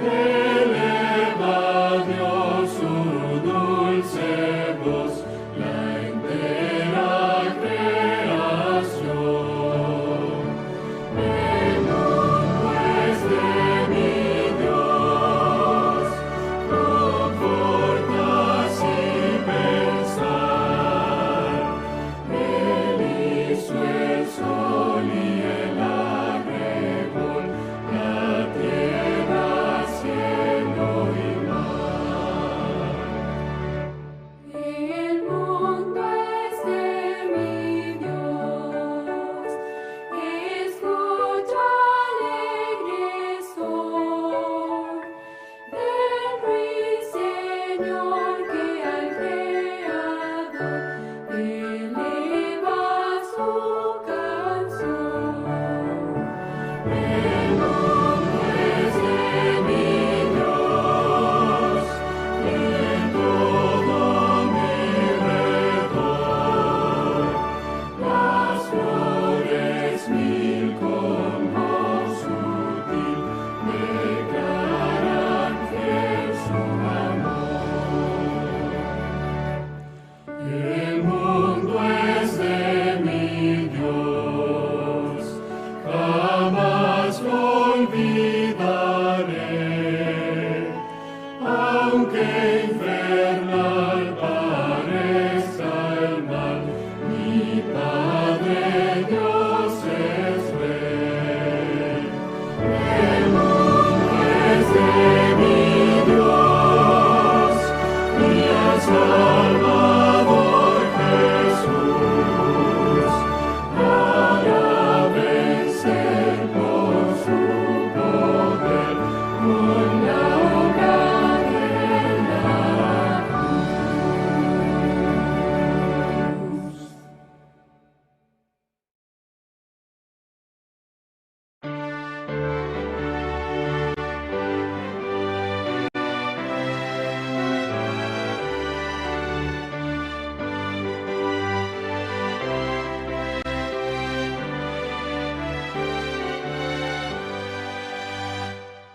Eleva Dios su dulce voz, la entera creación. El mundo es de mi Dios, conforta sin pensar. Él hizo el sol y el arrebol, la tierra, cielo y mar. El mundo es de mi Dios, escucha alegre son del ruiseñor que al Creador eleva su canción. El mundo es de mi Dios, en todo mi redor. Las flores mil con voz sutil declaran fiel su amor. El mundo es de mi Dios, jamás lo olvidaré, aunque infernal parezca el mal, mi Padre Dios es Rey. El mundo es de mi Dios, y al Salvador Jesús, para vencer por su poder con la obra de la cruz.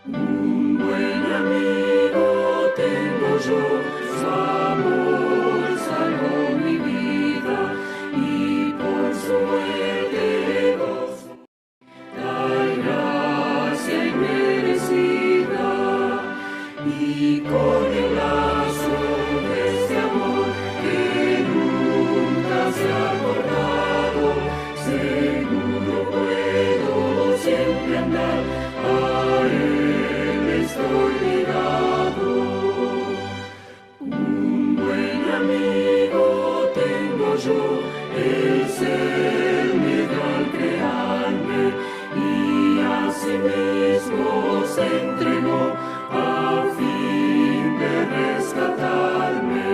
Un buen amigo tengo yo, su amor salvó mi vida y por su muerte gozo. Tal gracia inmerecida y con el lazo de ese amor que nunca se ha cortado, seguro puedo siempre andar, a él estoy ligado. Un buen amigo tengo yo, es el medio al crearme y a sí mismo se entregó a fin de rescatarme.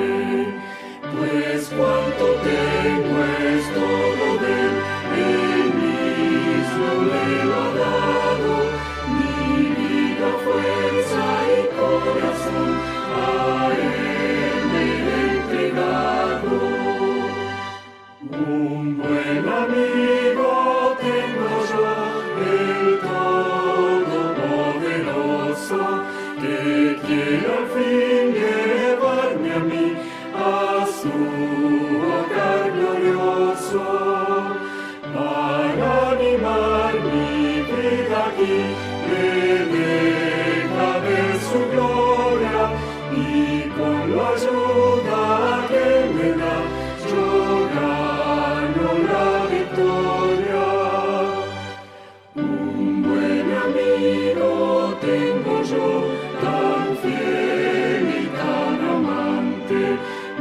Pues cuanto tengo es todo de él, él mismo me lo ha dado, mi vida, fuerza y corazón, a él me he entregado. Un buen amigo tengo yo, el Todopoderoso, que quiere al fin llevarme a mí a su hogar glorioso, para animar mi vida aquí, me deja ver su gloria y con la ayuda que me da, yo gano la victoria. Un buen amigo tengo yo, tan fiel y tan amante,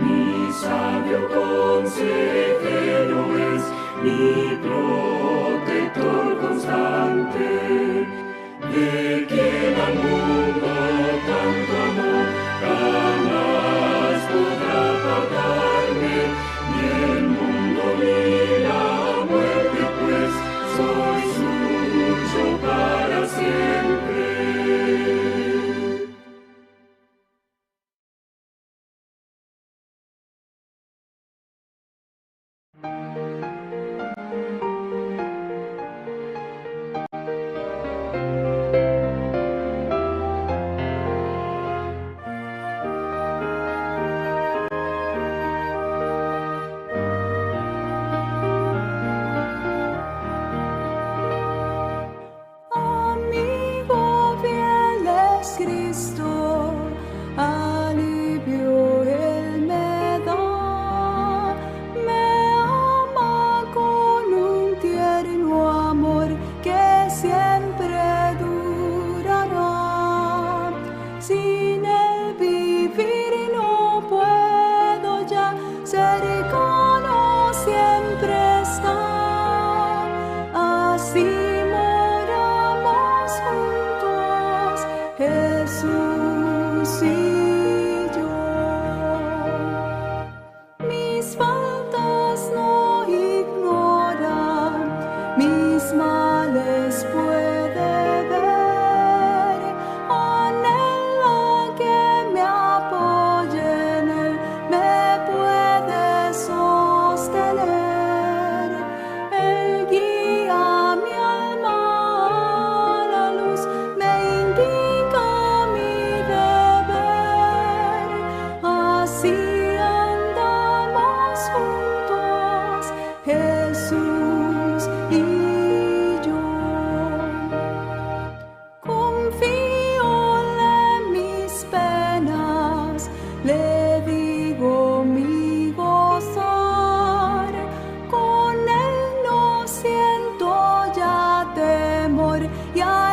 mi sabio consejero es, mi protector constante, de quien al mundo tanto amor jamás podrá apartarme, ni el mundo ni la muerte, pues soy suyo para siempre.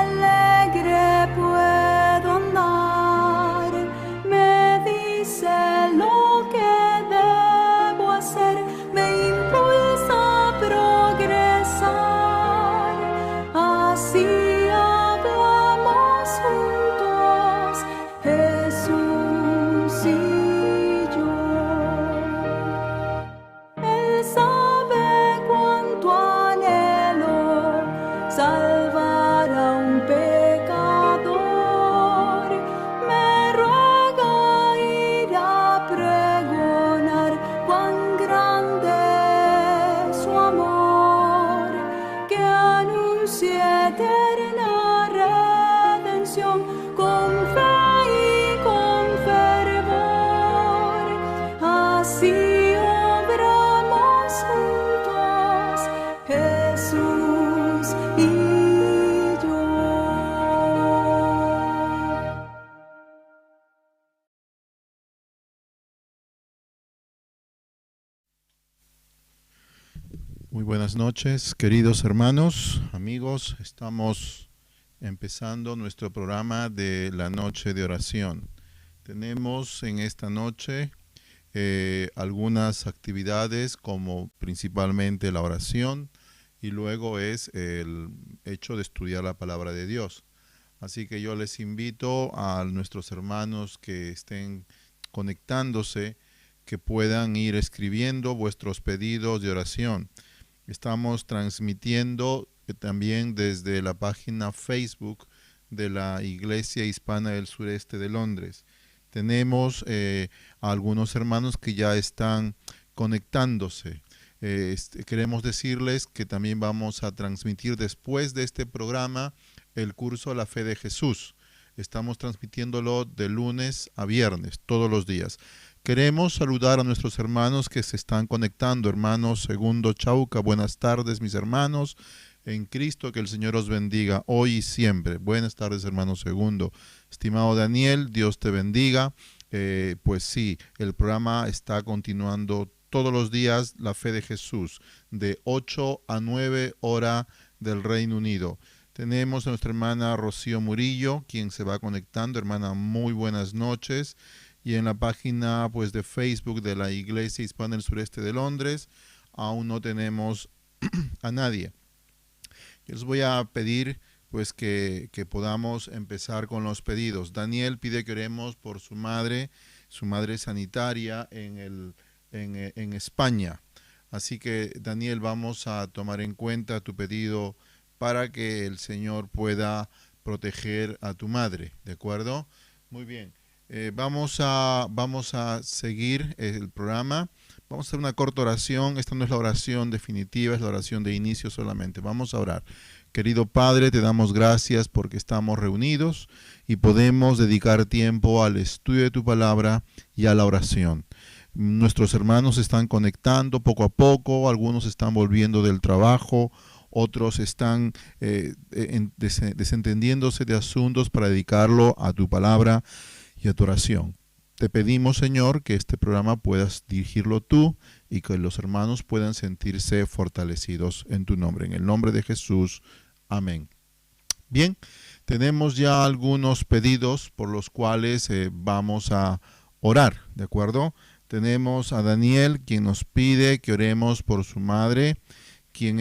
alegre puedo andar, me dice lo que debo hacer, me impulsa a progresar. Así hablamos juntos, Jesús y yo. Él sabe cuánto anhelo salvar a un pecador. Me ruega ir a pregonar cuán grande es su amor, que anuncie eterna redención con fe y con fervor. Así obramos juntos, Jesús y yo. Muy buenas noches, queridos hermanos, amigos. Estamos empezando nuestro programa de la noche de oración. Tenemos en esta noche algunas actividades, como principalmente la oración, y luego es el hecho de estudiar la palabra de Dios. Así que yo les invito a nuestros hermanos que estén conectándose, que puedan ir escribiendo vuestros pedidos de oración. Estamos transmitiendo también desde la página Facebook de la Iglesia Hispana del Sureste de Londres. Tenemos algunos hermanos que ya están conectándose. Queremos decirles que también vamos a transmitir después de este programa el curso La Fe de Jesús. Estamos transmitiéndolo de lunes a viernes, todos los días. Queremos saludar a nuestros hermanos que se están conectando. Hermano Segundo Chauca, buenas tardes, mis hermanos en Cristo, que el Señor os bendiga hoy y siempre. Buenas tardes, hermano Segundo. Estimado Daniel, Dios te bendiga. Pues sí, el programa está continuando todos los días, La Fe de Jesús, de 8 a 9 hora del Reino Unido. Tenemos a nuestra hermana Rocío Murillo, quien se va conectando. Hermana, muy buenas noches. Y en la página pues de Facebook de la Iglesia Hispana del Sureste de Londres aún no tenemos a nadie. Les voy a pedir pues que podamos empezar con los pedidos. Daniel pide que oremos por su madre sanitaria en España. Así que Daniel, vamos a tomar en cuenta tu pedido para que el Señor pueda proteger a tu madre, ¿de acuerdo? Muy bien. Vamos a seguir el programa. Vamos a hacer una corta oración. Esta no es la oración definitiva, es la oración de inicio solamente. Vamos a orar. Querido Padre, te damos gracias porque estamos reunidos y podemos dedicar tiempo al estudio de tu palabra y a la oración. Nuestros hermanos se están conectando poco a poco, algunos están volviendo del trabajo, otros están desentendiéndose de asuntos para dedicarlo a tu palabra y a tu oración. Te pedimos, Señor, que este programa puedas dirigirlo tú y que los hermanos puedan sentirse fortalecidos en tu nombre. En el nombre de Jesús. Amén. Bien, tenemos ya algunos pedidos por los cuales vamos a orar, ¿de acuerdo? Tenemos a Daniel, quien nos pide que oremos por su madre, quien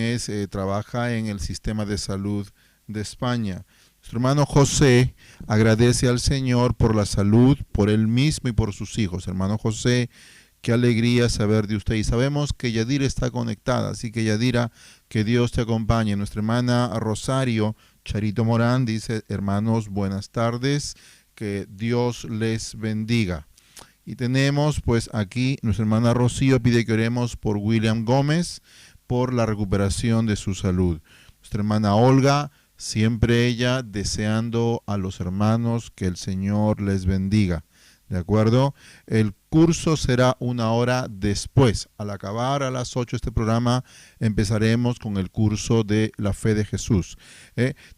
trabaja en el sistema de salud de España. Nuestro hermano José agradece al Señor por la salud, por él mismo y por sus hijos. Hermano José, qué alegría saber de usted. Y sabemos que Yadira está conectada, así que Yadira, que Dios te acompañe. Nuestra hermana Rosario Charito Morán dice, hermanos, buenas tardes, que Dios les bendiga. Y tenemos pues aquí, nuestra hermana Rocío pide que oremos por William Gómez, por la recuperación de su salud. Nuestra hermana Olga, siempre ella deseando a los hermanos que el Señor les bendiga. ¿De acuerdo? El curso será una hora después. Al acabar a las 8 este programa, empezaremos con el curso de la fe de Jesús.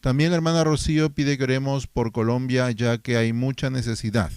También la hermana Rocío pide que oremos por Colombia, ya que hay mucha necesidad.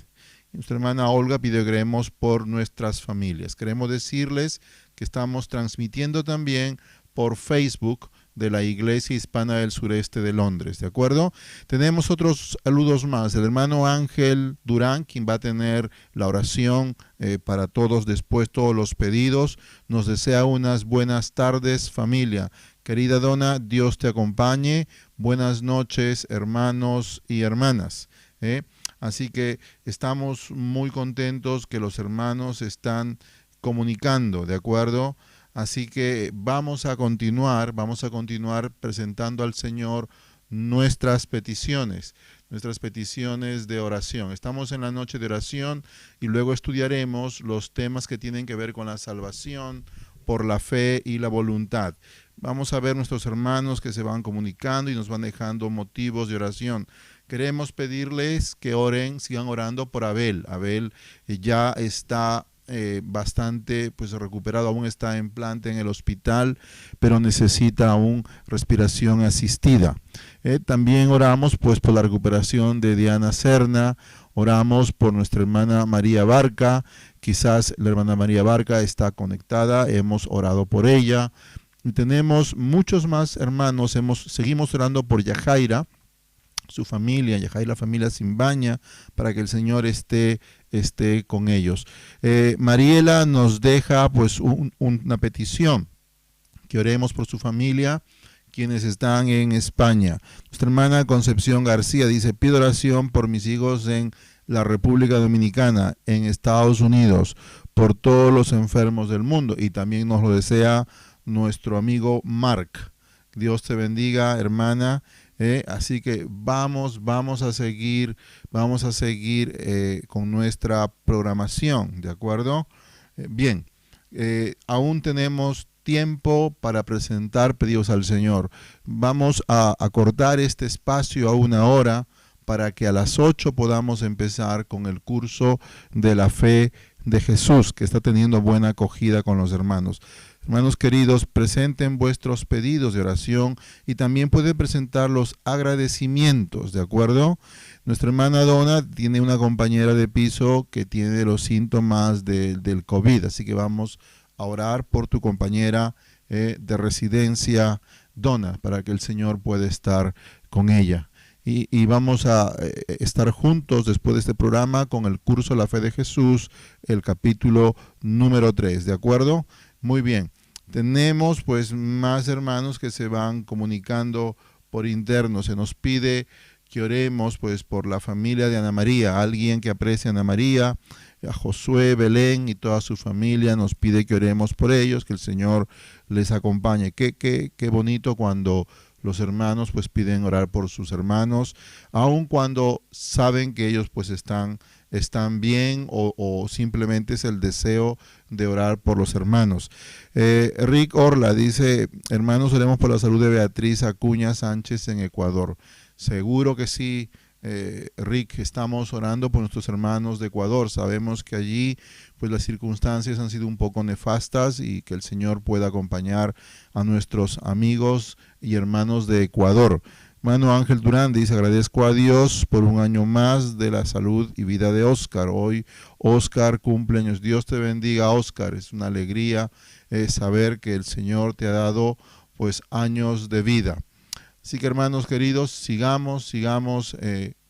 Nuestra hermana Olga pide que oremos por nuestras familias. Queremos decirles que estamos transmitiendo también por Facebook de la Iglesia Hispana del Sureste de Londres, ¿de acuerdo? Tenemos otros saludos más. El hermano Ángel Durán, quien va a tener la oración para todos después, todos los pedidos, nos desea unas buenas tardes, familia. Querida Donna, Dios te acompañe. Buenas noches, hermanos y hermanas. Así que estamos muy contentos que los hermanos están comunicando, ¿de acuerdo? Así que vamos a continuar presentando al Señor nuestras peticiones de oración. Estamos en la noche de oración y luego estudiaremos los temas que tienen que ver con la salvación por la fe y la voluntad. Vamos a ver nuestros hermanos que se van comunicando y nos van dejando motivos de oración. Queremos pedirles que oren, sigan orando por Abel. Abel ya está bastante recuperado, aún está en planta en el hospital, pero necesita aún respiración asistida. También oramos por la recuperación de Diana Serna, oramos por nuestra hermana María Barca, quizás la hermana María Barca está conectada, hemos orado por ella. Y tenemos muchos más hermanos, seguimos orando por Yajaira, su familia, Yajaira, la familia Simbaña, para que el Señor esté con ellos. Mariela nos deja una petición, que oremos por su familia, quienes están en España. Nuestra hermana Concepción García dice: pido oración por mis hijos en la República Dominicana, en Estados Unidos, por todos los enfermos del mundo. Y también nos lo desea nuestro amigo Mark. Dios te bendiga, hermana. Así que vamos a seguir con nuestra programación, ¿de acuerdo? Bien, aún tenemos tiempo para presentar pedidos al Señor. Vamos a cortar este espacio a 1 hora para que a las 8 podamos empezar con el curso de la fe de Jesús, que está teniendo buena acogida con los hermanos. Hermanos queridos, presenten vuestros pedidos de oración y también pueden presentar los agradecimientos, ¿de acuerdo? Nuestra hermana Donna tiene una compañera de piso que tiene los síntomas del COVID, así que vamos a orar por tu compañera de residencia, Donna, para que el Señor pueda estar con ella. Y vamos a estar juntos después de este programa con el curso La Fe de Jesús, el capítulo número 3, ¿de acuerdo? Muy bien. Tenemos más hermanos que se van comunicando por interno. Se nos pide que oremos por la familia de Ana María, alguien que aprecia a Ana María, a Josué, Belén y toda su familia. Nos pide que oremos por ellos, que el Señor les acompañe. Qué bonito cuando los hermanos piden orar por sus hermanos, aun cuando saben que ellos están bien o simplemente es el deseo de orar por los hermanos. Rick Orla dice: hermanos, oremos por la salud de Beatriz Acuña Sánchez en Ecuador. Seguro que sí, Rick, estamos orando por nuestros hermanos de Ecuador. Sabemos que allí las circunstancias han sido un poco nefastas y que el Señor pueda acompañar a nuestros amigos y hermanos de Ecuador. Hermano Ángel Durán dice: agradezco a Dios por un año más de la salud y vida de Oscar. Hoy Oscar cumple años. Dios te bendiga, Oscar. Es una alegría saber que el Señor te ha dado años de vida. Así que, hermanos queridos, sigamos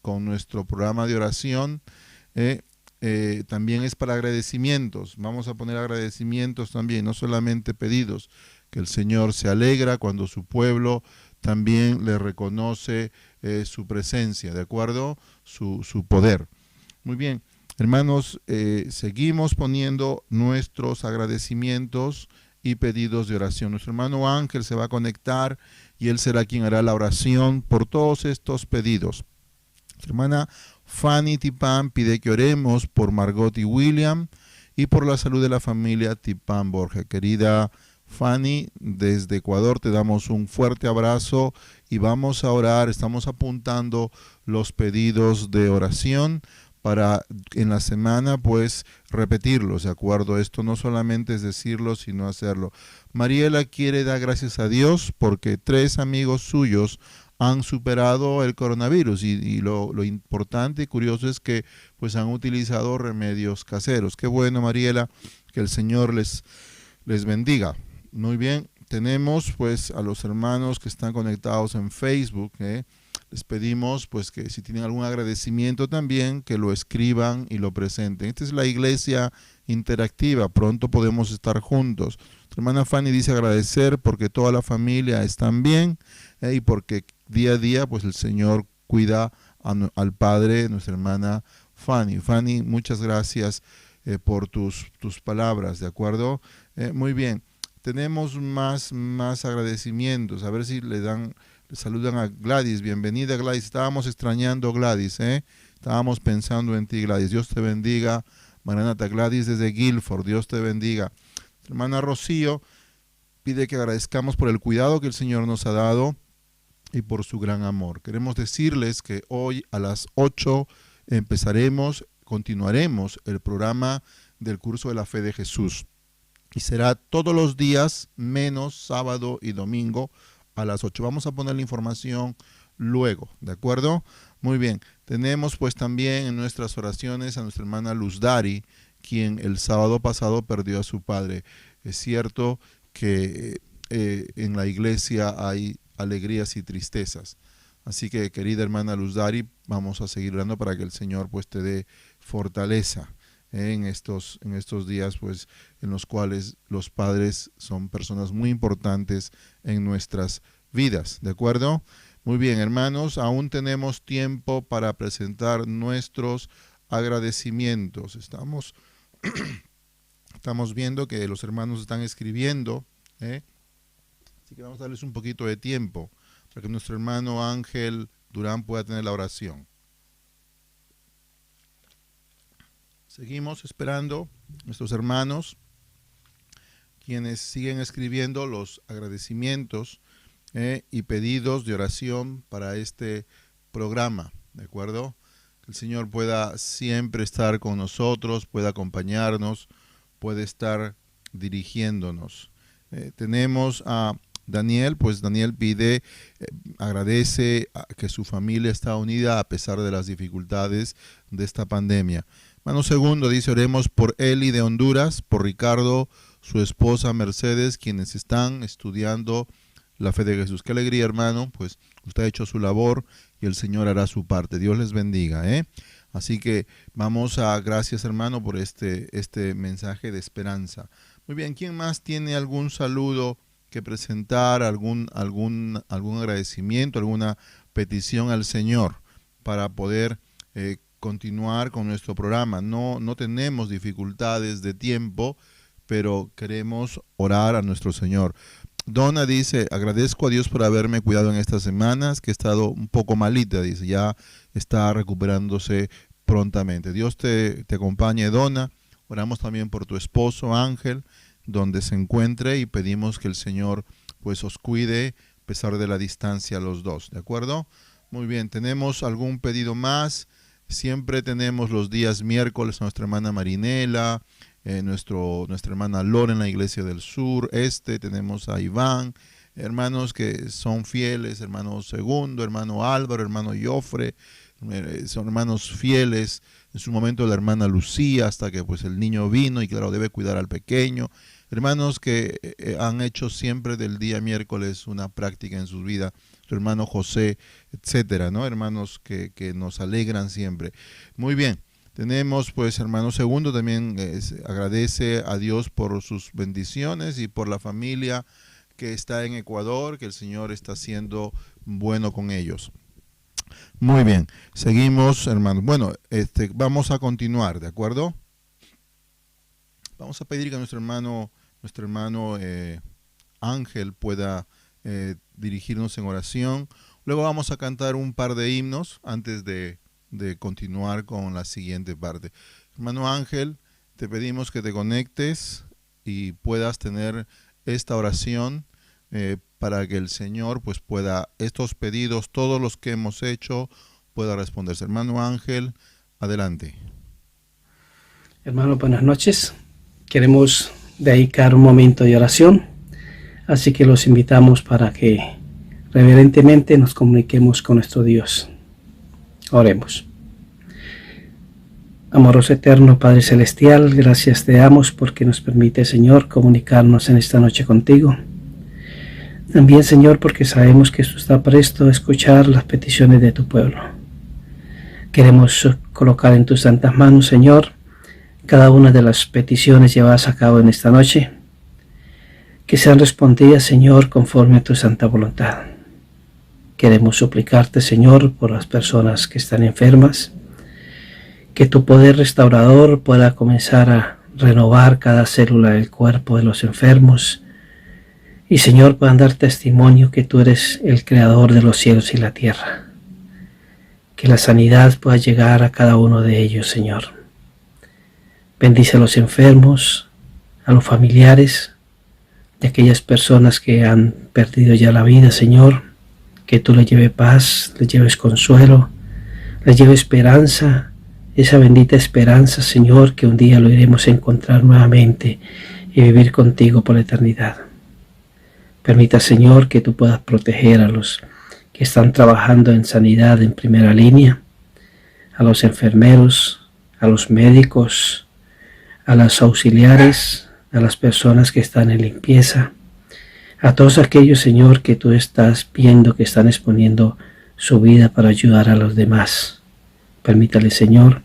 con nuestro programa de oración. También es para agradecimientos. Vamos a poner agradecimientos también, no solamente pedidos, que el Señor se alegra cuando su pueblo también le reconoce su presencia, ¿de acuerdo? Su poder. Muy bien, hermanos, seguimos poniendo nuestros agradecimientos y pedidos de oración. Nuestro hermano Ángel se va a conectar y él será quien hará la oración por todos estos pedidos. Nuestra hermana Fanny Tipán pide que oremos por Margot y William y por la salud de la familia Tipán Borja. Querida Fanny, desde Ecuador te damos un fuerte abrazo y vamos a orar. Estamos apuntando los pedidos de oración para en la semana repetirlos, ¿de acuerdo? Esto no solamente es decirlo, sino hacerlo. Mariela quiere dar gracias a Dios porque 3 amigos suyos han superado el coronavirus y lo importante y curioso es que han utilizado remedios caseros. Qué bueno, Mariela, que el Señor les bendiga. Muy bien, tenemos pues a los hermanos que están conectados en Facebook, les pedimos pues que si tienen algún agradecimiento también, que lo escriban y lo presenten. Esta es la iglesia interactiva, pronto podemos estar juntos. Nuestra hermana Fanny dice agradecer porque toda la familia están bien, y porque día a día pues el Señor cuida al Padre, nuestra hermana Fanny. Fanny, muchas gracias por tus palabras, ¿de acuerdo? Muy bien, tenemos más agradecimientos, a ver si le saludan a Gladys. Bienvenida, Gladys. Estábamos extrañando, Gladys, estábamos pensando en ti, Gladys. Dios te bendiga. Maranata, Gladys desde Guilford, Dios te bendiga. Hermana Rocío pide que agradezcamos por el cuidado que el Señor nos ha dado y por su gran amor. Queremos decirles que hoy a las 8 continuaremos el programa del curso de la fe de Jesús. Y será todos los días menos sábado y domingo a las 8. Vamos a poner la información luego, ¿de acuerdo? Muy bien. Tenemos pues también en nuestras oraciones a nuestra hermana Luz Dari, quien el sábado pasado perdió a su padre. Es cierto que en la iglesia hay alegrías y tristezas. Así que, querida hermana Luz Dari, vamos a seguir orando para que el Señor pues te dé fortaleza en estos días pues en los cuales los padres son personas muy importantes en nuestras vidas, ¿de acuerdo? Muy bien, hermanos, aún tenemos tiempo para presentar nuestros agradecimientos. Estamos viendo que los hermanos están escribiendo, así que vamos a darles un poquito de tiempo para que nuestro hermano Ángel Durán pueda tener la oración. Seguimos esperando nuestros hermanos, quienes siguen escribiendo los agradecimientos y pedidos de oración para este programa, ¿de acuerdo? Que el Señor pueda siempre estar con nosotros, pueda acompañarnos, puede estar dirigiéndonos. Tenemos a Daniel, pues Daniel pide, agradece que su familia está unida a pesar de las dificultades de esta pandemia. Hermano Segundo dice, oremos por Eli de Honduras, por Ricardo, su esposa Mercedes, quienes están estudiando la fe de Jesús. Qué alegría, hermano, pues usted ha hecho su labor y el Señor hará su parte. Dios les bendiga, Así que gracias, hermano, por este mensaje de esperanza. Muy bien, ¿quién más tiene algún saludo que presentar, algún agradecimiento, alguna petición al Señor para poder continuar con nuestro programa? No tenemos dificultades de tiempo, pero queremos orar a nuestro Señor. Donna dice, agradezco a Dios por haberme cuidado en estas semanas, que he estado un poco malita, dice, ya está recuperándose prontamente. Dios te acompañe, Donna. Oramos también por tu esposo Ángel, donde se encuentre, y pedimos que el Señor pues os cuide a pesar de la distancia los dos, ¿de acuerdo? Muy bien, ¿tenemos algún pedido más? Siempre tenemos los días miércoles a nuestra hermana Marinela, nuestra hermana Lora en la Iglesia del Sur, tenemos a Iván, hermanos que son fieles, hermano Segundo, hermano Álvaro, hermano Jofre, son hermanos fieles. En su momento la hermana Lucía, hasta que pues el niño vino y claro, debe cuidar al pequeño. Hermanos que han hecho siempre del día miércoles una práctica en sus vidas, su hermano José, etcétera, ¿no? Hermanos que nos alegran siempre. Muy bien, tenemos pues hermano Segundo, también agradece a Dios por sus bendiciones y por la familia que está en Ecuador, que el Señor está siendo bueno con ellos. Muy bien, seguimos, hermanos. Bueno, vamos a continuar, ¿de acuerdo? Vamos a pedir que nuestro hermano Ángel pueda dirigirnos en oración. Luego vamos a cantar un par de himnos antes de continuar con la siguiente parte. Hermano Ángel, te pedimos que te conectes y puedas tener esta oración para que el Señor pues pueda, estos pedidos, todos los que hemos hecho, pueda responderse. Hermano Ángel, adelante. Hermano, buenas noches. Queremos dedicar un momento de oración, así que los invitamos para que reverentemente nos comuniquemos con nuestro Dios. Oremos. Amoroso eterno Padre Celestial, gracias te damos porque nos permite, Señor, comunicarnos en esta noche contigo. También, Señor, porque sabemos que tú estás presto a escuchar las peticiones de tu pueblo. Queremos colocar en tus santas manos, Señor, cada una de las peticiones llevadas a cabo en esta noche, que sean respondidas, Señor, conforme a tu santa voluntad. Queremos suplicarte, Señor, por las personas que están enfermas, que tu poder restaurador pueda comenzar a renovar cada célula del cuerpo de los enfermos, y, Señor, puedan dar testimonio que tú eres el creador de los cielos y la tierra. Que la sanidad pueda llegar a cada uno de ellos, Señor. Bendice a los enfermos, a los familiares de aquellas personas que han perdido ya la vida, Señor. Que tú les lleves paz, les lleves consuelo, les lleves esperanza, esa bendita esperanza, Señor, que un día lo iremos a encontrar nuevamente y vivir contigo por la eternidad. Permita, Señor, que tú puedas proteger a los que están trabajando en sanidad en primera línea, a los enfermeros, a los médicos, a los auxiliares, a las personas que están en limpieza, a todos aquellos, Señor, que tú estás viendo que están exponiendo su vida para ayudar a los demás. Permítale, Señor,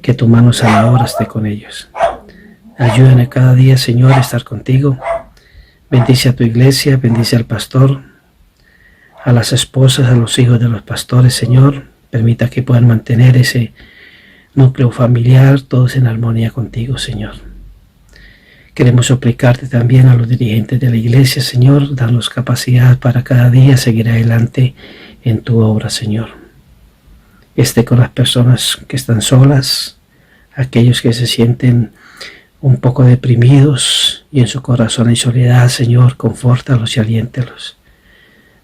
que tu mano sanadora esté con ellos. Ayúdame cada día, Señor, a estar contigo. Bendice a tu iglesia, bendice al pastor, a las esposas, a los hijos de los pastores, Señor. Permita que puedan mantener ese núcleo familiar, todos en armonía contigo, Señor. Queremos suplicarte también a los dirigentes de la iglesia, Señor, danos capacidad para cada día seguir adelante en tu obra, Señor. Esté con las personas que están solas, aquellos que se sienten un poco deprimidos y en su corazón hay soledad, Señor, confórtalos y aliéntalos.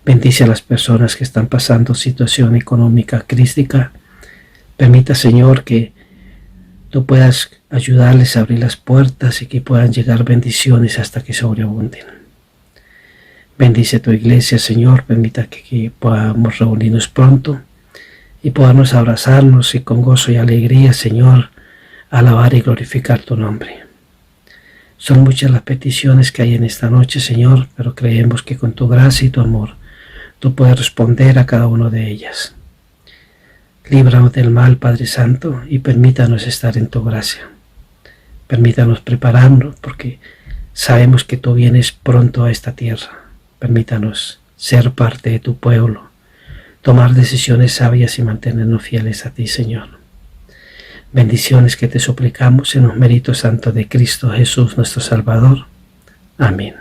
Bendice a las personas que están pasando situación económica crítica. Permita, Señor, que tú puedas ayudarles a abrir las puertas y que puedan llegar bendiciones hasta que sobreabunden. Bendice tu iglesia, Señor. Permita que podamos reunirnos pronto y podamos abrazarnos y con gozo y alegría, Señor, alabar y glorificar tu nombre. Son muchas las peticiones que hay en esta noche, Señor, pero creemos que con tu gracia y tu amor tú puedes responder a cada una de ellas. Líbranos del mal, Padre Santo, y permítanos estar en tu gracia. Permítanos prepararnos, porque sabemos que tú vienes pronto a esta tierra. Permítanos ser parte de tu pueblo, tomar decisiones sabias y mantenernos fieles a ti, Señor. Bendiciones que te suplicamos en los méritos santos de Cristo Jesús, nuestro Salvador. Amén.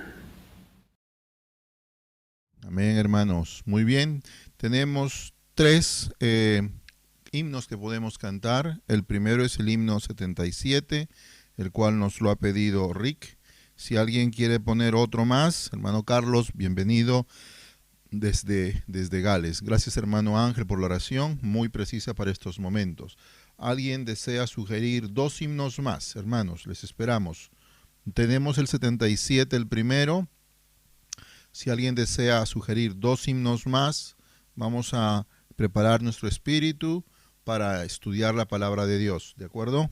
Amén, hermanos. Muy bien. Tenemos tres himnos que podemos cantar. El primero es el himno 77, el cual nos lo ha pedido Rick. Si alguien quiere poner otro más, hermano Carlos, bienvenido desde Gales. Gracias, hermano Ángel, por la oración, muy precisa para estos momentos. ¿Alguien desea sugerir dos himnos más? Hermanos, les esperamos. Tenemos el 77, el primero. Si alguien desea sugerir dos himnos más, vamos a preparar nuestro espíritu para estudiar la palabra de Dios, ¿de acuerdo?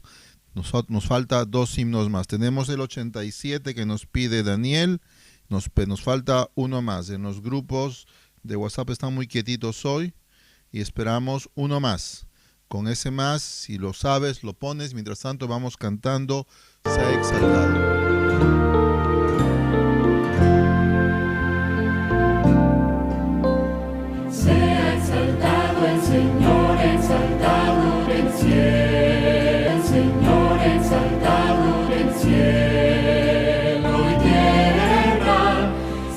Nos falta dos himnos más. Tenemos el 87 que nos pide Daniel. Nos falta uno más. En los grupos de WhatsApp están muy quietitos hoy y esperamos uno más. Con ese más, si lo sabes, lo pones. Mientras tanto vamos cantando Sea exaltado. Sea exaltado el Señor, exaltado del cielo, el Señor exaltado del cielo y tierra.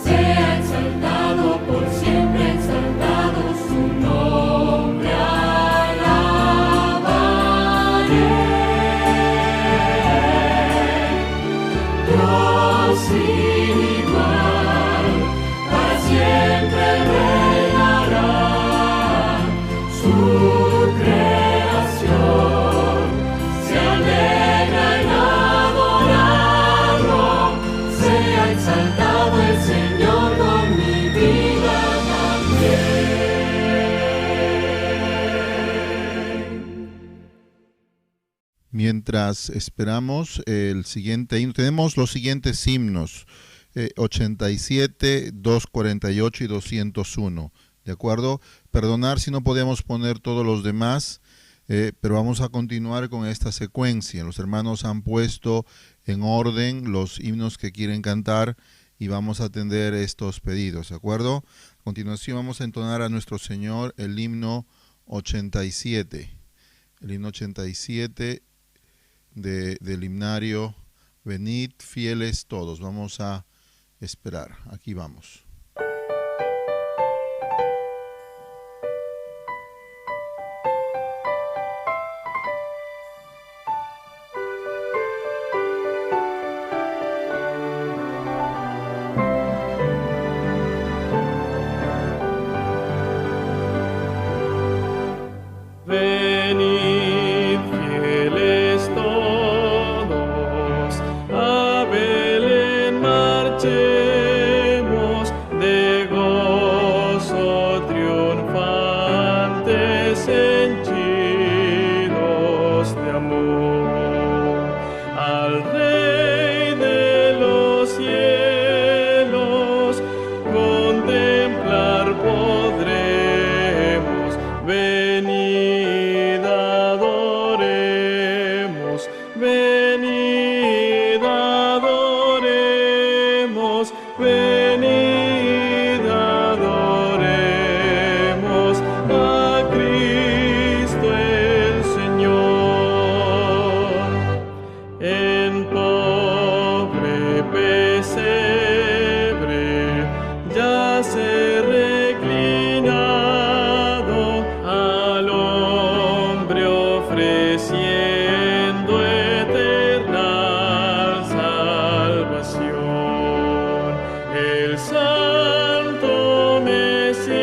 Sea exaltado por siempre, exaltado su nombre alabaré. Dios sin igual, para siempre reinará. Su creación se alegra en adorarlo. Sea exaltado el Señor con mi vida también. Mientras esperamos el siguiente himno, tenemos los siguientes himnos. 87, 248 y 201. ¿De acuerdo? Perdonar si no podemos poner todos los demás, pero vamos a continuar con esta secuencia. Los hermanos han puesto en orden los himnos que quieren cantar y vamos a atender estos pedidos, ¿de acuerdo? A continuación vamos a entonar a nuestro Señor el himno 87. El himno 87 del himnario Venid fieles todos. Vamos a esperar. Aquí vamos. Venid fieles todos, a Belén marchemos, de gozo triunfantes, henchidos de amor, al Rey de los cielos contemplar podremos. Venid adoremos, venid adoremos, venid adoremos a Cristo el Señor. En pobre pesebre yace reclinado, al hombre ofreciendo eterna salvación. El Santo Mesías,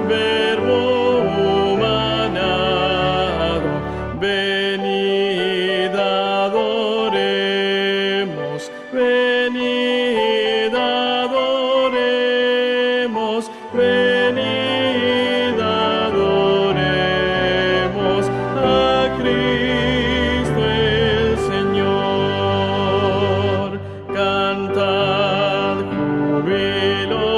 Verbo humanado, venid adoremos, venid adoremos, venid adoremos a Cristo el Señor. Cantad jubilosas,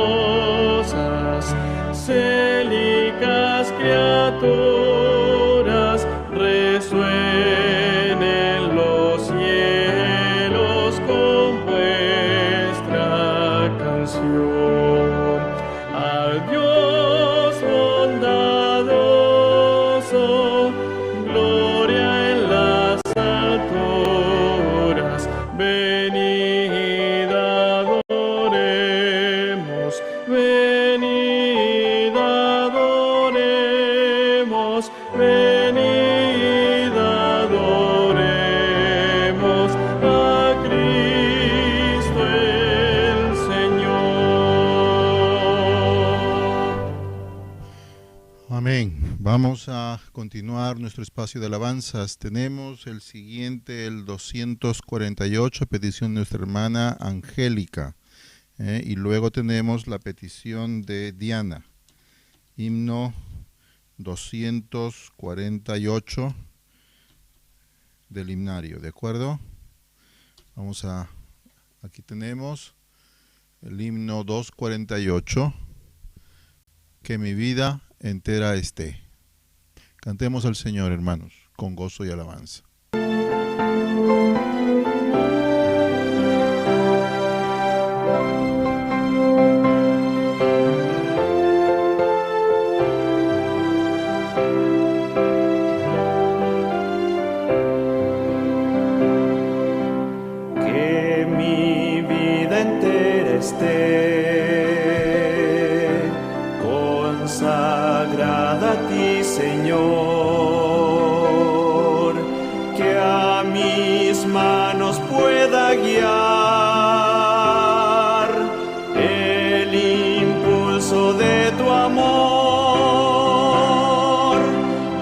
célicas criaturas, resuenen los cielos con vuestra canción. Al Dios bondadoso, gloria en las alturas, venid adoremos, venid adoremos, venid adoremos a Cristo el Señor. Amén. Vamos a continuar nuestro espacio de alabanzas. Tenemos el siguiente, el 248, petición de nuestra hermana Angélica. Y luego tenemos la petición de Diana. Himno 248 del himnario, ¿de acuerdo? Aquí tenemos el himno 248, que mi vida entera esté. Cantemos al Señor, hermanos, con gozo y alabanza. Que mi vida entera esté consagrada a ti, Señor, que a mis manos pueda guiar el impulso de tu amor.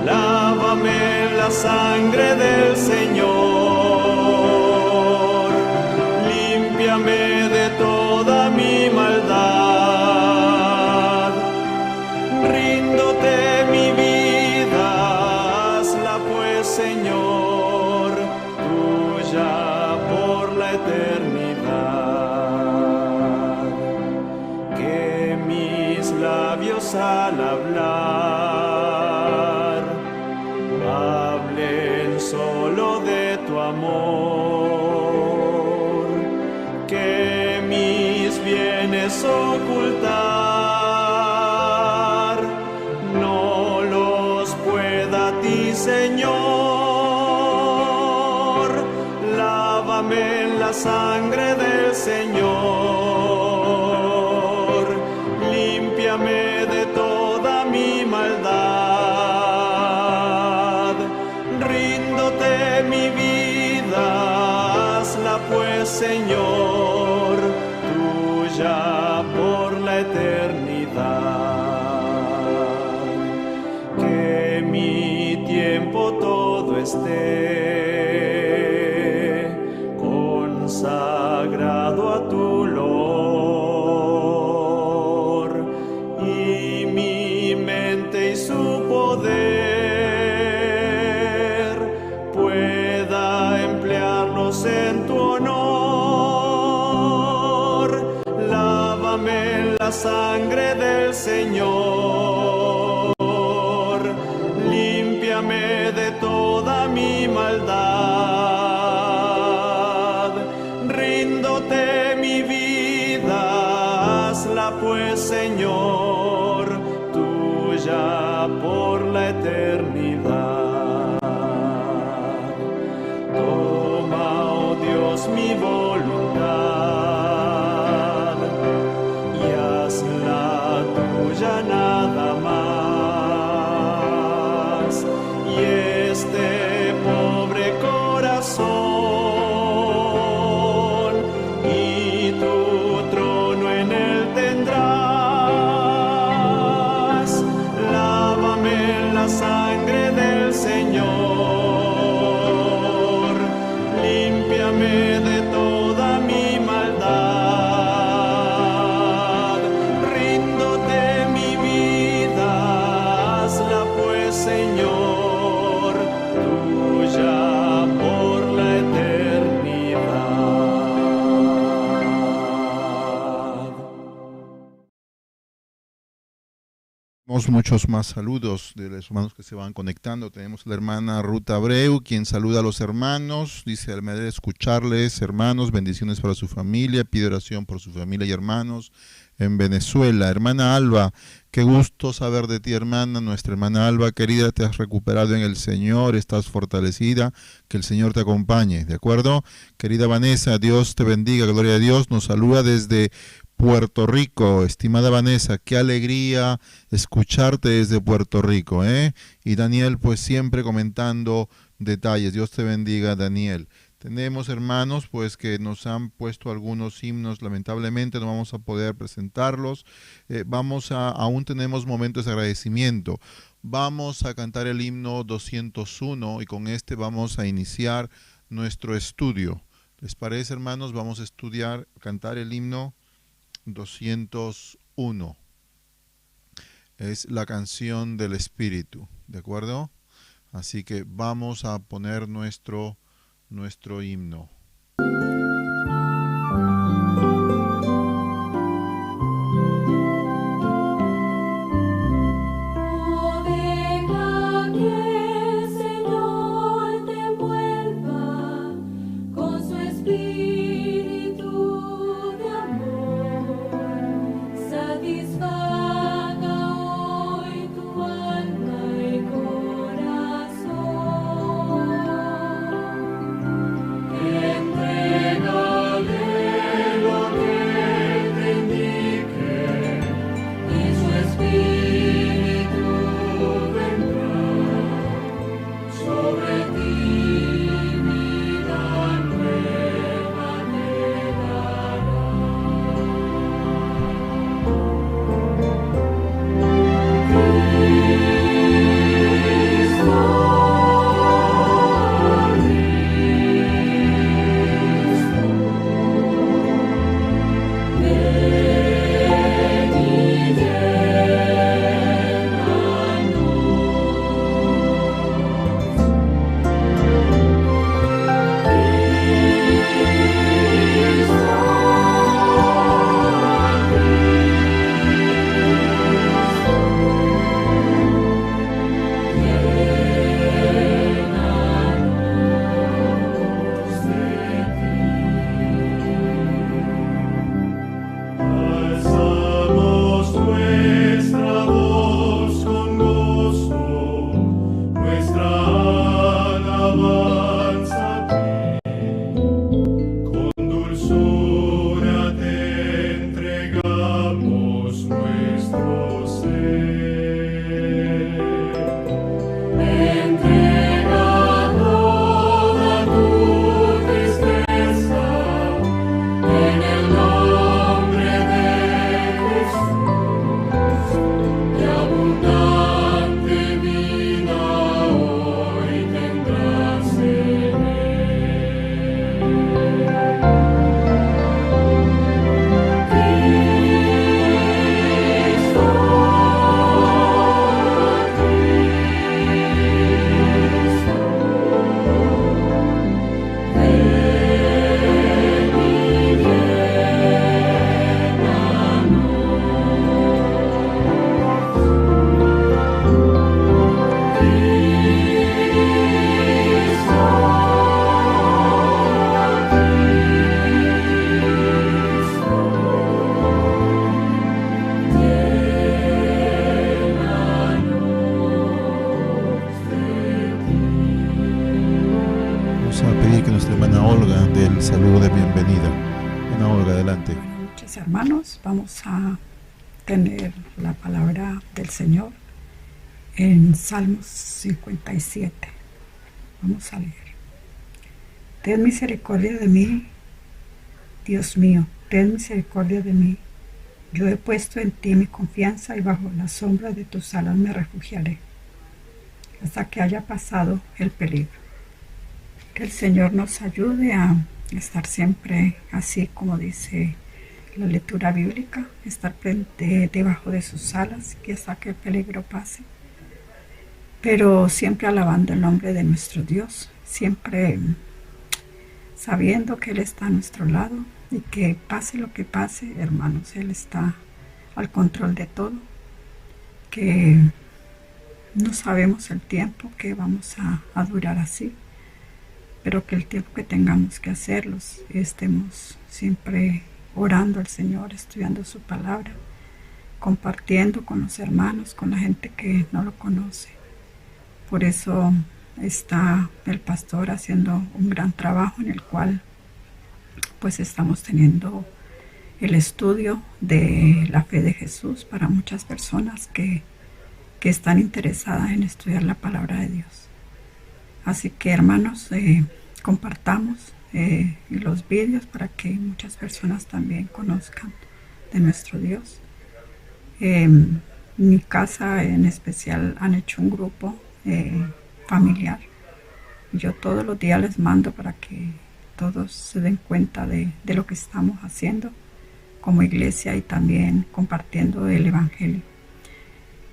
Lávame en la sangre del Señor, límpiame de toda mi maldad. Ríndote mi vida, hazla pues, Señor, tuya por la eternidad. ti, Señor. Lávame en la sangre del Señor. Límpiame de toda mi maldad. Ríndote mi vida, hazla pues, Señor, tuya por la eternidad. Que mi tiempo todo esté consagrado a tu olor, y mi mente y su poder pueda emplearlos en tu honor. Lávame en la sangre del Señor. Límpiame de toda mi maldad. Ríndote mi vida, hazla pues, Señor, tuya por la eternidad. Toma, oh Dios, mi voluntad y hazla tuya nada más. Y este pobre corazón y tu trono en él tendrás. Lávame en la sangre del Señor. Límpiame de toda mi maldad. Ríndote mi vida, hazla pues, Señor, tuya por la eternidad. Tenemos muchos más saludos de los hermanos que se van conectando. Tenemos a la hermana Ruth Abreu, quien saluda a los hermanos. Dice: me debe escucharles, hermanos, bendiciones para su familia, pide oración por su familia y hermanos en Venezuela. Hermana Alba, qué gusto saber de ti, hermana. Nuestra hermana Alba, querida, te has recuperado en el Señor, estás fortalecida, que el Señor te acompañe, ¿de acuerdo? Querida Vanessa, Dios te bendiga, gloria a Dios. Nos saluda desde Puerto Rico. Estimada Vanessa, qué alegría escucharte desde Puerto Rico, ¿eh? Y Daniel, pues siempre comentando detalles. Dios te bendiga, Daniel. Tenemos hermanos pues que nos han puesto algunos himnos, lamentablemente no vamos a poder presentarlos. Aún tenemos momentos de agradecimiento. Vamos a cantar el himno 201 y con este vamos a iniciar nuestro estudio. ¿Les parece, hermanos? Vamos a cantar el himno 201. Es la canción del Espíritu, ¿de acuerdo? Así que vamos a poner nuestro himno. Que nuestra hermana Olga del saludo de bienvenida. Hermana Olga, adelante. Buenas noches, hermanos. Vamos a tener la palabra del Señor en Salmos 57. Vamos a leer. Ten misericordia de mí, Dios mío, ten misericordia de mí. Yo he puesto en ti mi confianza y bajo la sombra de tus alas me refugiaré, hasta que haya pasado el peligro. Que el Señor nos ayude a estar siempre así como dice la lectura bíblica, estar debajo de sus alas y hasta que el peligro pase. Pero siempre alabando el nombre de nuestro Dios, siempre sabiendo que Él está a nuestro lado y que pase lo que pase, hermanos, Él está al control de todo, que no sabemos el tiempo que vamos a durar así, pero que el tiempo que tengamos que hacerlos estemos siempre orando al Señor, estudiando su palabra, compartiendo con los hermanos, con la gente que no lo conoce. Por eso está el pastor haciendo un gran trabajo en el cual pues estamos teniendo el estudio de la fe de Jesús para muchas personas que están interesadas en estudiar la palabra de Dios. Así que hermanos, compartamos los vídeos para que muchas personas también conozcan de nuestro Dios. Mi casa en especial han hecho un grupo familiar. Yo todos los días les mando para que todos se den cuenta de lo que estamos haciendo como iglesia y también compartiendo el Evangelio.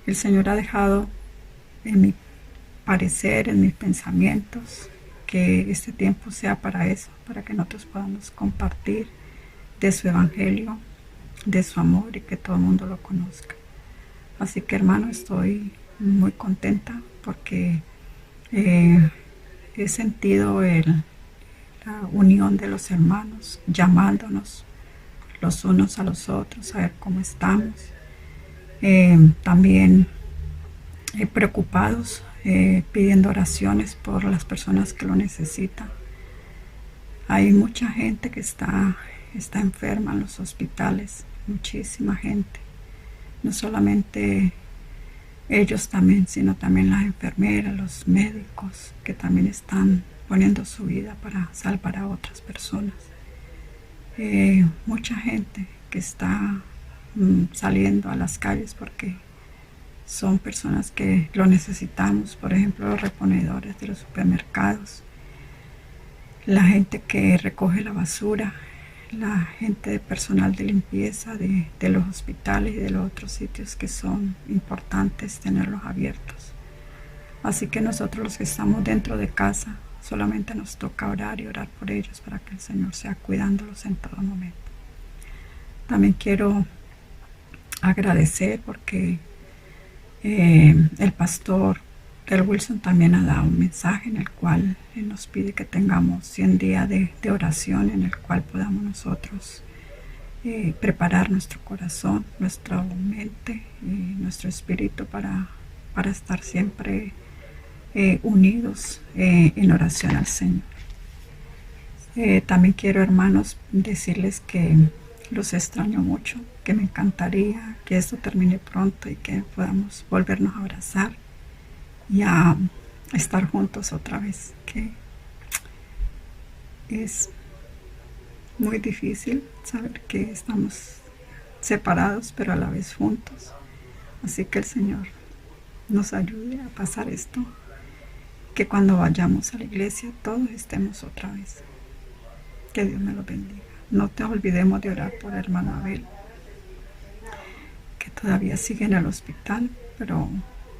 El Señor ha dejado en mi parecer, en mis pensamientos, que este tiempo sea para eso, para que nosotros podamos compartir de su Evangelio, de su amor y que todo el mundo lo conozca. Así que hermano, estoy muy contenta porque he sentido la unión de los hermanos llamándonos los unos a los otros a ver cómo estamos. También preocupados, pidiendo oraciones por las personas que lo necesitan. Hay mucha gente que está enferma en los hospitales, muchísima gente. No solamente ellos también, sino también las enfermeras, los médicos, que también están poniendo su vida para salvar a otras personas. Mucha gente que está saliendo a las calles porque son personas que lo necesitamos, por ejemplo, los reponedores de los supermercados, la gente que recoge la basura, la gente de personal de limpieza de los hospitales y de los otros sitios que son importantes tenerlos abiertos. Así que nosotros los que estamos dentro de casa solamente nos toca orar y orar por ellos para que el Señor sea cuidándolos en todo momento. También quiero agradecer porque el pastor Del Wilson también ha dado un mensaje en el cual él nos pide que tengamos 100 días de oración en el cual podamos nosotros preparar nuestro corazón, nuestra mente y nuestro espíritu para estar siempre unidos en oración al Señor. También quiero, hermanos, decirles que los extraño mucho, que me encantaría que esto termine pronto y que podamos volvernos a abrazar y a estar juntos otra vez, que es muy difícil saber que estamos separados pero a la vez juntos. Así que el Señor nos ayude a pasar esto, que cuando vayamos a la iglesia todos estemos otra vez. Que Dios me lo bendiga. No te olvidemos de orar por el hermano Abel, que todavía sigue en el hospital, pero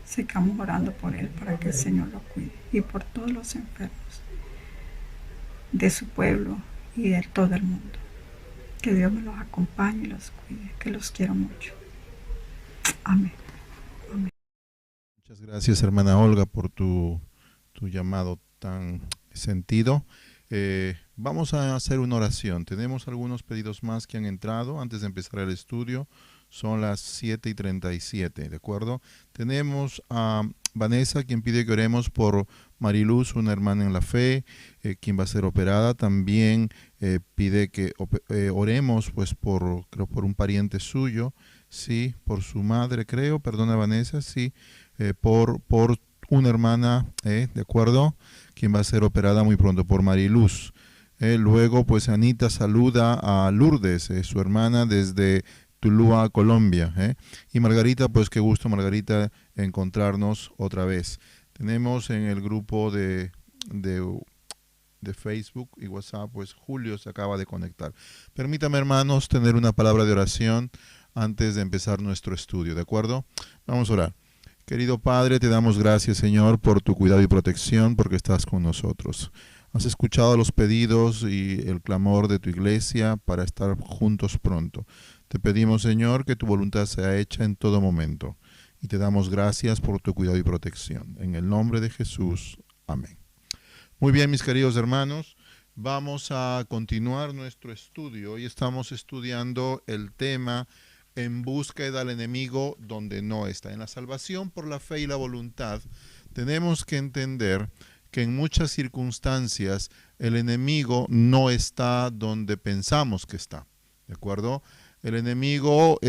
sigamos orando por él para que el Señor lo cuide, y por todos los enfermos de su pueblo y de todo el mundo. Que Dios me los acompañe y los cuide, que los quiero mucho. Amén. Amén. Muchas gracias, hermana Olga, por tu llamado tan sentido. Vamos a hacer una oración. Tenemos algunos pedidos más que han entrado antes de empezar el estudio. Son las 7:37, ¿de acuerdo? Tenemos a Vanessa, quien pide que oremos por Mariluz, una hermana en la fe, quien va a ser operada. También pide que oremos pues creo por un pariente suyo, sí, por su madre, creo, perdona Vanessa, sí, por una hermana, ¿de acuerdo? Quien va a ser operada muy pronto, por Mariluz. Luego, pues Anita saluda a Lourdes, su hermana, desde Tuluá, Colombia. Y Margarita, pues qué gusto, Margarita, encontrarnos otra vez. Tenemos en el grupo de Facebook y WhatsApp, pues Julio se acaba de conectar. Permítame, hermanos, tener una palabra de oración antes de empezar nuestro estudio, ¿de acuerdo? Vamos a orar. Querido Padre, te damos gracias, Señor, por tu cuidado y protección, porque estás con nosotros. Has escuchado los pedidos y el clamor de tu iglesia para estar juntos pronto. Te pedimos, Señor, que tu voluntad sea hecha en todo momento. Y te damos gracias por tu cuidado y protección. En el nombre de Jesús. Amén. Muy bien, mis queridos hermanos, vamos a continuar nuestro estudio. Hoy estamos estudiando el tema en búsqueda del enemigo donde no está. En la salvación por la fe y la voluntad, tenemos que entender que en muchas circunstancias el enemigo no está donde pensamos que está, ¿de acuerdo? El enemigo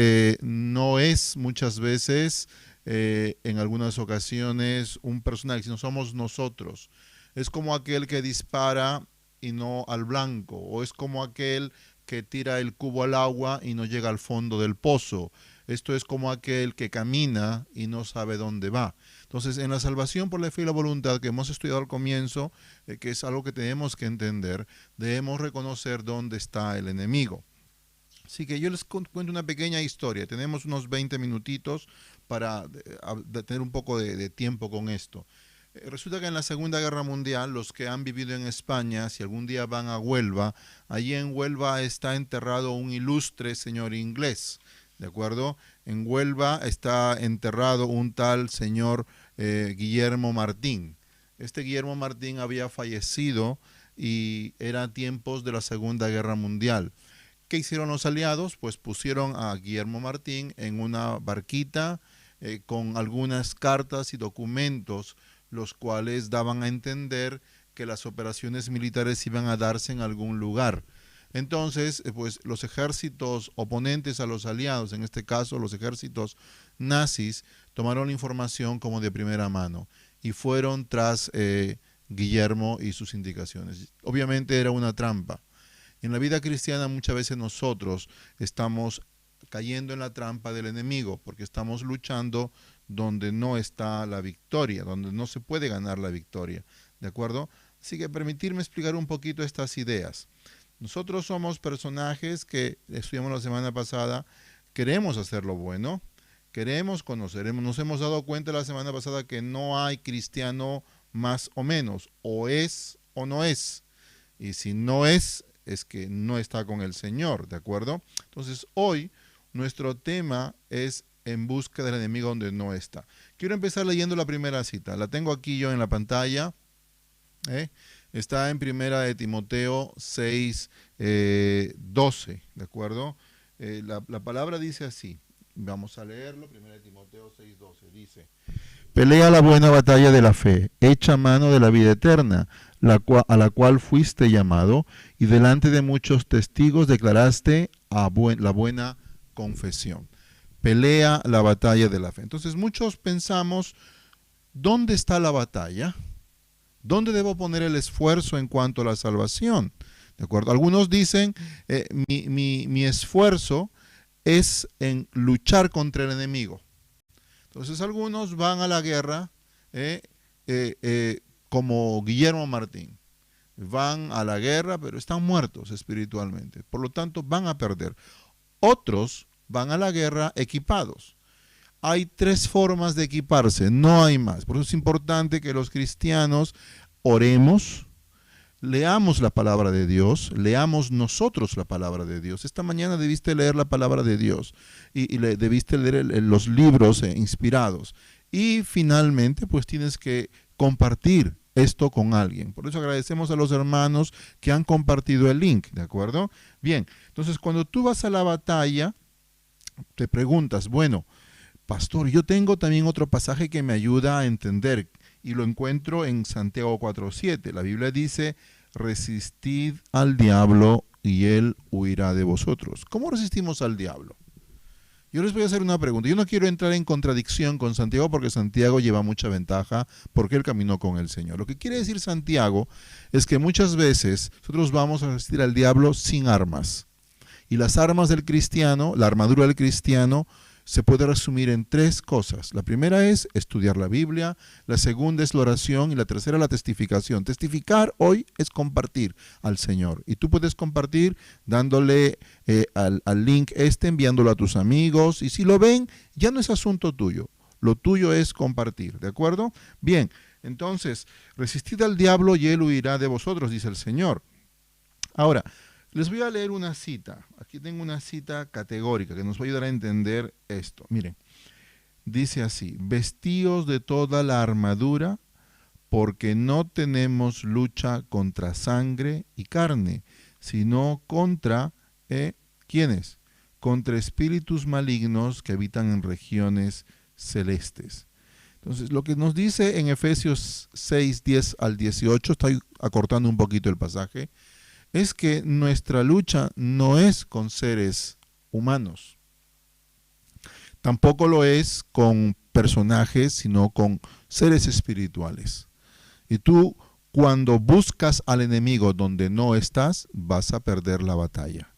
no es muchas veces, en algunas ocasiones, un personaje, sino somos nosotros. Es como aquel que dispara y no al blanco, o es como aquel que tira el cubo al agua y no llega al fondo del pozo. Esto es como aquel que camina y no sabe dónde va. Entonces, en la salvación por la fe y la voluntad, que hemos estudiado al comienzo, que es algo que tenemos que entender, debemos reconocer dónde está el enemigo. Así que yo les cuento una pequeña historia. Tenemos unos 20 minutitos para tener un poco de tiempo con esto. Resulta que en la Segunda Guerra Mundial, los que han vivido en España, si algún día van a Huelva, allí en Huelva está enterrado un ilustre señor inglés, ¿de acuerdo? En Huelva está enterrado un tal señor Guillermo Martín. Este Guillermo Martín había fallecido y eran tiempos de la Segunda Guerra Mundial. ¿Qué hicieron los aliados? Pues pusieron a Guillermo Martín en una barquita con algunas cartas y documentos, los cuales daban a entender que las operaciones militares iban a darse en algún lugar. Entonces, pues los ejércitos oponentes a los aliados, en este caso los ejércitos nazis, tomaron la información como de primera mano y fueron tras Guillermo y sus indicaciones. Obviamente era una trampa. En la vida cristiana muchas veces nosotros estamos cayendo en la trampa del enemigo porque estamos luchando donde no está la victoria, donde no se puede ganar la victoria, ¿de acuerdo? Así que permitirme explicar un poquito estas ideas. Nosotros somos personajes que estudiamos la semana pasada, queremos hacer lo bueno, queremos conocer, nos hemos dado cuenta la semana pasada que no hay cristiano más o menos, o es o no es, y si no es que no está con el Señor, ¿de acuerdo? Entonces hoy nuestro tema es en busca del enemigo donde no está. Quiero empezar leyendo la primera cita. La tengo aquí yo en la pantalla. Está en Primera de Timoteo 6, 12. ¿De acuerdo? La palabra dice así. Vamos a leerlo. Primera de Timoteo 6, 12. Dice: pelea la buena batalla de la fe, echa mano de la vida eterna, a la cual fuiste llamado, y delante de muchos testigos declaraste la buena confesión. Pelea la batalla de la fe. Entonces muchos pensamos, ¿dónde está la batalla? ¿Dónde debo poner el esfuerzo en cuanto a la salvación? ¿De acuerdo? Algunos dicen, mi esfuerzo es en luchar contra el enemigo. Entonces algunos van a la guerra como Guillermo Martín. Van a la guerra, pero están muertos espiritualmente. Por lo tanto, van a perder. Otros van a la guerra equipados. Hay tres formas de equiparse, no hay más. Por eso es importante que los cristianos oremos, leamos la palabra de Dios, leamos nosotros la palabra de Dios. Esta mañana debiste leer la palabra de Dios y debiste leer los libros inspirados. Y finalmente, pues tienes que compartir esto con alguien. Por eso agradecemos a los hermanos que han compartido el link, ¿de acuerdo? Bien, entonces cuando tú vas a la batalla, te preguntas, bueno, pastor, yo tengo también otro pasaje que me ayuda a entender y lo encuentro en Santiago 4:7. La Biblia dice, resistid al diablo y él huirá de vosotros. ¿Cómo resistimos al diablo? Yo les voy a hacer una pregunta. Yo no quiero entrar en contradicción con Santiago porque Santiago lleva mucha ventaja porque él caminó con el Señor. Lo que quiere decir Santiago es que muchas veces nosotros vamos a resistir al diablo sin armas. Y las armas del cristiano, la armadura del cristiano, se puede resumir en 3 cosas. La primera es estudiar la Biblia, la segunda es la oración y la tercera la testificación. Testificar hoy es compartir al Señor. Y tú puedes compartir dándole al link enviándolo a tus amigos. Y si lo ven, ya no es asunto tuyo. Lo tuyo es compartir, ¿de acuerdo? Bien, entonces, resistid al diablo y él huirá de vosotros, dice el Señor. Ahora, les voy a leer una cita. Aquí tengo una cita categórica que nos va a ayudar a entender esto. Miren, dice así, vestíos de toda la armadura, porque no tenemos lucha contra sangre y carne, sino contra, ¿quiénes? Contra espíritus malignos que habitan en regiones celestes. Entonces, lo que nos dice en Efesios 6, 10 al 18, estoy acortando un poquito el pasaje, es que nuestra lucha no es con seres humanos. Tampoco lo es con personajes, sino con seres espirituales. Y tú, cuando buscas al enemigo donde no estás, vas a perder la batalla.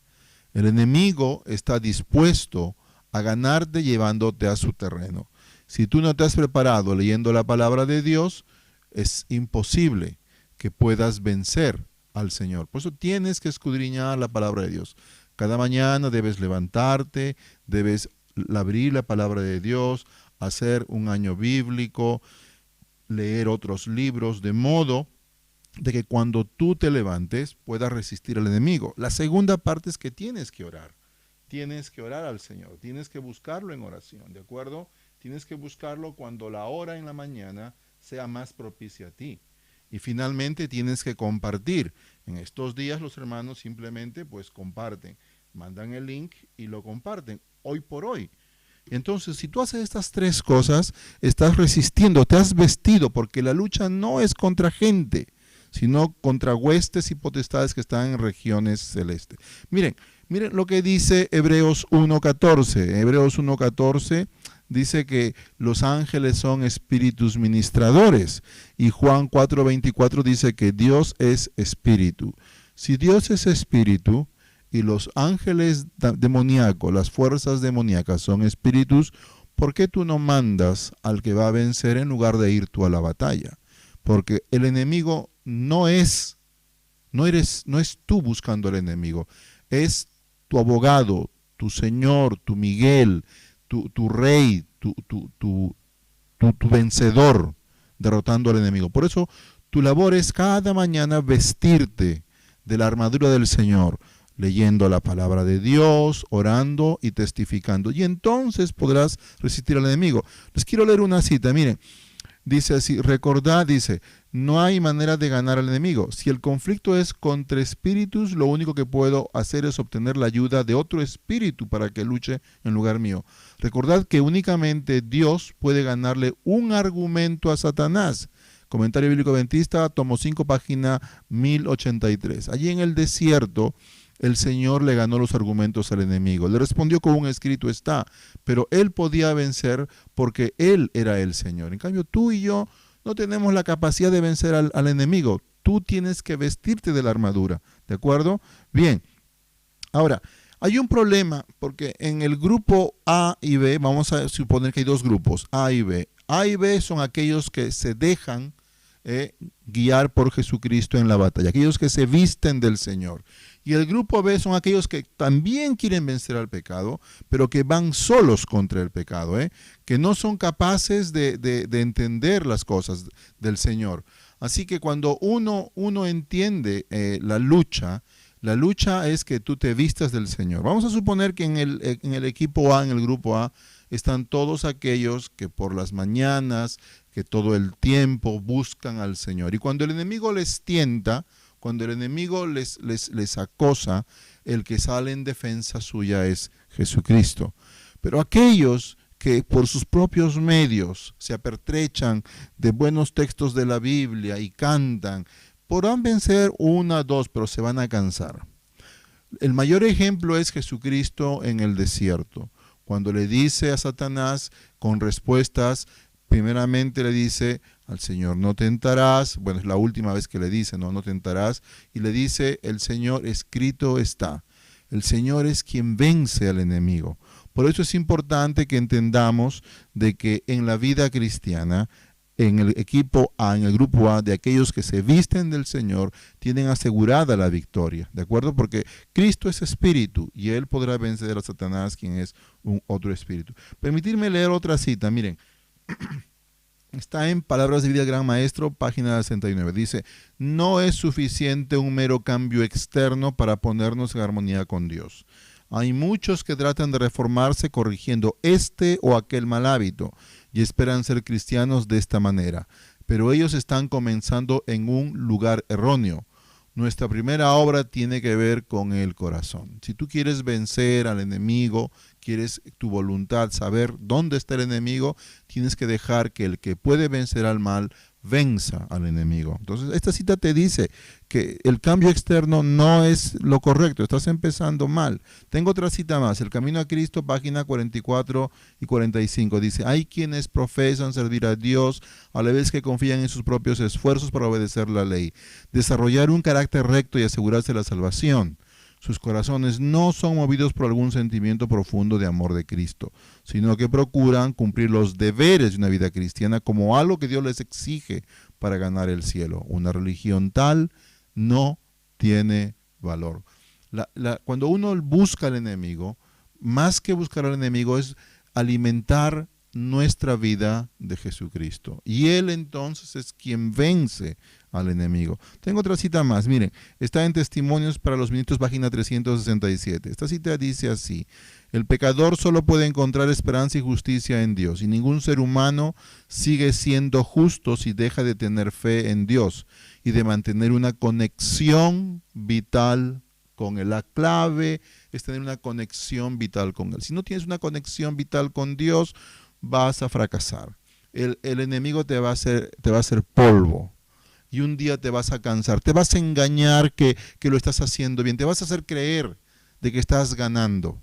El enemigo está dispuesto a ganarte llevándote a su terreno. Si tú no te has preparado leyendo la palabra de Dios, es imposible que puedas vencer al Señor. Por eso tienes que escudriñar la palabra de Dios. Cada mañana debes levantarte, debes abrir la palabra de Dios, hacer un año bíblico, leer otros libros, de modo de que cuando tú te levantes puedas resistir al enemigo. La segunda parte es que tienes que orar. Tienes que orar al Señor, tienes que buscarlo en oración, ¿de acuerdo? Tienes que buscarlo cuando la hora en la mañana sea más propicia a ti. Y finalmente tienes que compartir. En estos días los hermanos simplemente pues comparten, mandan el link y lo comparten, hoy por hoy. Entonces, si tú haces estas 3 cosas, estás resistiendo, te has vestido, porque la lucha no es contra gente, sino contra huestes y potestades que están en regiones celestes. Miren lo que dice Hebreos 1:14. Hebreos 1:14 dice que los ángeles son espíritus ministradores. Y Juan 4:24 dice que Dios es espíritu. Si Dios es espíritu y los ángeles demoníacos, las fuerzas demoníacas son espíritus, ¿por qué tú no mandas al que va a vencer en lugar de ir tú a la batalla? Porque el enemigo no es tú buscando al enemigo, es tu abogado, tu Señor, tu Miguel, tu rey, tu vencedor, derrotando al enemigo. Por eso tu labor es cada mañana vestirte de la armadura del Señor, leyendo la palabra de Dios, orando y testificando. Y entonces podrás resistir al enemigo. Les quiero leer una cita, miren. Dice así, recordad, dice, no hay manera de ganar al enemigo. Si el conflicto es contra espíritus, lo único que puedo hacer es obtener la ayuda de otro espíritu para que luche en lugar mío. Recordad que únicamente Dios puede ganarle un argumento a Satanás. Comentario Bíblico Adventista, tomo 5, página 1083. Allí en el desierto, el Señor le ganó los argumentos al enemigo. Le respondió con un escrito está, pero él podía vencer porque él era el Señor. En cambio, tú y yo no tenemos la capacidad de vencer al enemigo. Tú tienes que vestirte de la armadura, ¿de acuerdo? Bien, ahora, hay un problema porque en el grupo A y B, vamos a suponer que hay 2 grupos, A y B. A y B son aquellos que se dejan guiar por Jesucristo en la batalla, aquellos que se visten del Señor. Y el grupo B son aquellos que también quieren vencer al pecado, pero que van solos contra el pecado, que no son capaces de entender las cosas del Señor. Así que cuando uno entiende la lucha es que tú te vistas del Señor. Vamos a suponer que en el equipo A, en el grupo A, están todos aquellos que por las mañanas, que todo el tiempo buscan al Señor. Y cuando el enemigo les tienta, cuando el enemigo les acosa, el que sale en defensa suya es Jesucristo. Pero aquellos que por sus propios medios se apertrechan de buenos textos de la Biblia y cantan, podrán vencer una, dos, pero se van a cansar. El mayor ejemplo es Jesucristo en el desierto, cuando le dice a Satanás con respuestas. Primeramente le dice al Señor, no tentarás, bueno, es la última vez que le dice, no tentarás, y le dice el Señor, escrito está. El Señor es quien vence al enemigo. Por eso es importante que entendamos de que en la vida cristiana, en el equipo A, en el grupo A, de aquellos que se visten del Señor, tienen asegurada la victoria, ¿de acuerdo? Porque Cristo es espíritu y Él podrá vencer a Satanás, quien es un otro espíritu. Permitirme leer otra cita, miren. Está en Palabras de Vida del Gran Maestro, página 69. Dice, no es suficiente un mero cambio externo para ponernos en armonía con Dios. Hay muchos que tratan de reformarse corrigiendo este o aquel mal hábito y esperan ser cristianos de esta manera, pero ellos están comenzando en un lugar erróneo. Nuestra primera obra tiene que ver con el corazón. Si tú quieres vencer al enemigo, quieres tu voluntad, saber dónde está el enemigo, tienes que dejar que el que puede vencer al mal venza al enemigo. Entonces, esta cita te dice que el cambio externo no es lo correcto, estás empezando mal. Tengo otra cita más, El Camino a Cristo, página 44 y 45. Dice, hay quienes profesan servir a Dios a la vez que confían en sus propios esfuerzos para obedecer la ley, desarrollar un carácter recto y asegurarse la salvación. Sus corazones no son movidos por algún sentimiento profundo de amor de Cristo, sino que procuran cumplir los deberes de una vida cristiana como algo que Dios les exige para ganar el cielo. Una religión tal no tiene valor. Cuando uno busca al enemigo, más que buscar al enemigo es alimentar nuestra vida de Jesucristo. Y Él entonces es quien vence al enemigo. Tengo otra cita más, miren, está en Testimonios para los Ministros, página 367. Esta cita dice así, el pecador solo puede encontrar esperanza y justicia en Dios, y ningún ser humano sigue siendo justo si deja de tener fe en Dios y de mantener una conexión vital con Él. La clave es tener una conexión vital con Él. Si no tienes una conexión vital con Dios, vas a fracasar. El enemigo te va a hacer polvo. Y un día te vas a cansar, te vas a engañar que lo estás haciendo bien, te vas a hacer creer de que estás ganando.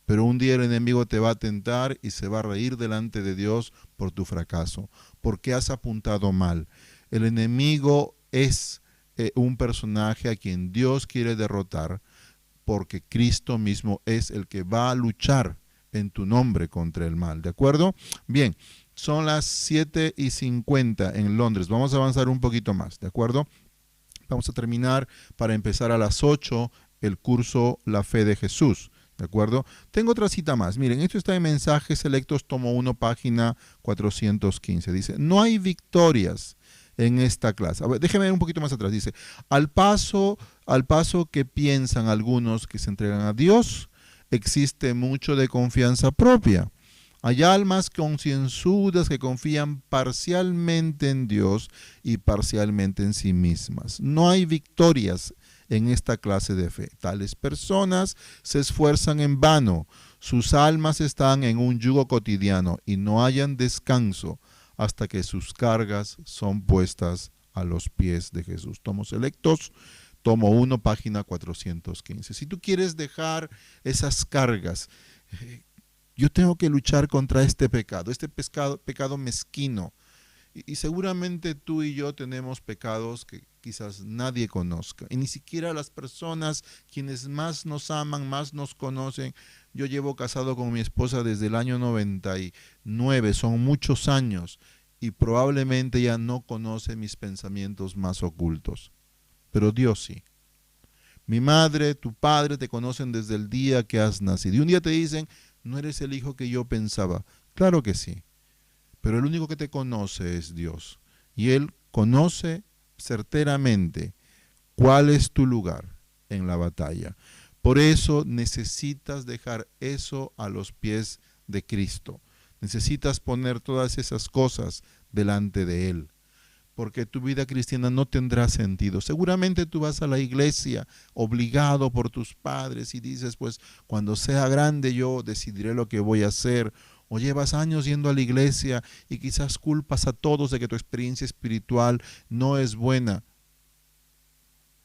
Pero un día el enemigo te va a tentar y se va a reír delante de Dios por tu fracaso, porque has apuntado mal. El enemigo es un personaje a quien Dios quiere derrotar, porque Cristo mismo es el que va a luchar en tu nombre contra el mal, ¿de acuerdo? Bien, son las 7:50 en Londres, vamos a avanzar un poquito más, ¿de acuerdo? Vamos a terminar para empezar a las 8 el curso La Fe de Jesús, ¿de acuerdo? Tengo otra cita más, miren, esto está en Mensajes Selectos, tomo 1, página 415, dice, no hay victorias en esta clase. A ver, déjeme ver un poquito más atrás, dice, al paso que piensan algunos que se entregan a Dios, existe mucho de confianza propia. Hay almas concienzudas que confían parcialmente en Dios y parcialmente en sí mismas. No hay victorias en esta clase de fe. Tales personas se esfuerzan en vano. Sus almas están en un yugo cotidiano y no hallan descanso hasta que sus cargas son puestas a los pies de Jesús. Tomos selectos, tomo 1, página 415. Si tú quieres dejar esas cargas, yo tengo que luchar contra este pecado mezquino. Y seguramente tú y yo tenemos pecados que quizás nadie conozca. Y ni siquiera las personas quienes más nos aman, más nos conocen. Yo llevo casado con mi esposa desde el año 99, son muchos años. Y probablemente ella no conoce mis pensamientos más ocultos. Pero Dios sí. Mi madre, tu padre te conocen desde el día que has nacido. Y un día te dicen, no eres el hijo que yo pensaba. Claro que sí. Pero el único que te conoce es Dios. Y Él conoce certeramente cuál es tu lugar en la batalla. Por eso necesitas dejar eso a los pies de Cristo. Necesitas poner todas esas cosas delante de Él. porque tu vida cristiana no tendrá sentido. Seguramente tú vas a la iglesia obligado por tus padres y dices, pues cuando sea grande yo decidiré lo que voy a hacer. O llevas años yendo a la iglesia y quizás culpas a todos de que tu experiencia espiritual no es buena.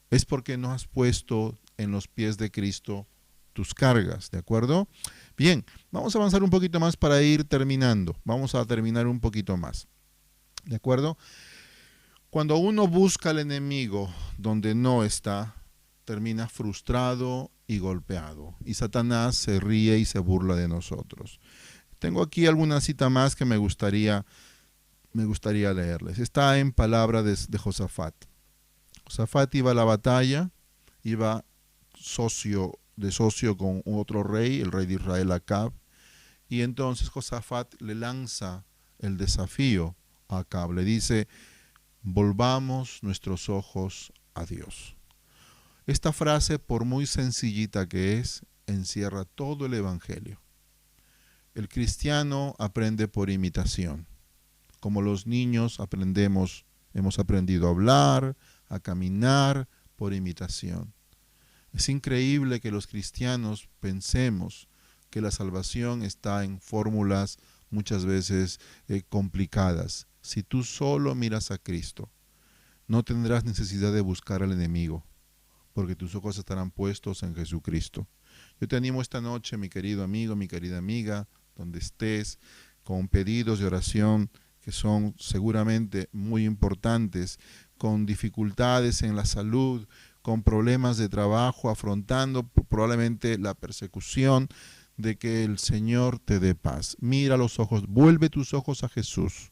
Es porque no has puesto en los pies de Cristo tus cargas, ¿de acuerdo? Bien, vamos a avanzar un poquito más para ir terminando. Vamos a terminar un poquito más, ¿de acuerdo? Cuando uno busca al enemigo donde no está, termina frustrado y golpeado. Y Satanás se ríe y se burla de nosotros. Tengo aquí alguna cita más que me gustaría leerles. Está en palabra de Josafat. Josafat iba a la batalla, iba de socio con otro rey, el rey de Israel, Acab. Y entonces Josafat le lanza el desafío a Acab. Le dice, volvamos nuestros ojos a Dios. Esta frase, por muy sencillita que es, encierra todo el evangelio. El cristiano aprende por imitación. Como los niños hemos aprendido a hablar, a caminar por imitación. Es increíble que los cristianos pensemos que la salvación está en fórmulas muchas veces complicadas. Si tú solo miras a Cristo, no tendrás necesidad de buscar al enemigo, porque tus ojos estarán puestos en Jesucristo. Yo te animo esta noche, mi querido amigo, mi querida amiga, donde estés, con pedidos de oración que son seguramente muy importantes, con dificultades en la salud, con problemas de trabajo, afrontando probablemente la persecución, de que el Señor te dé paz. Mira los ojos, vuelve tus ojos a Jesús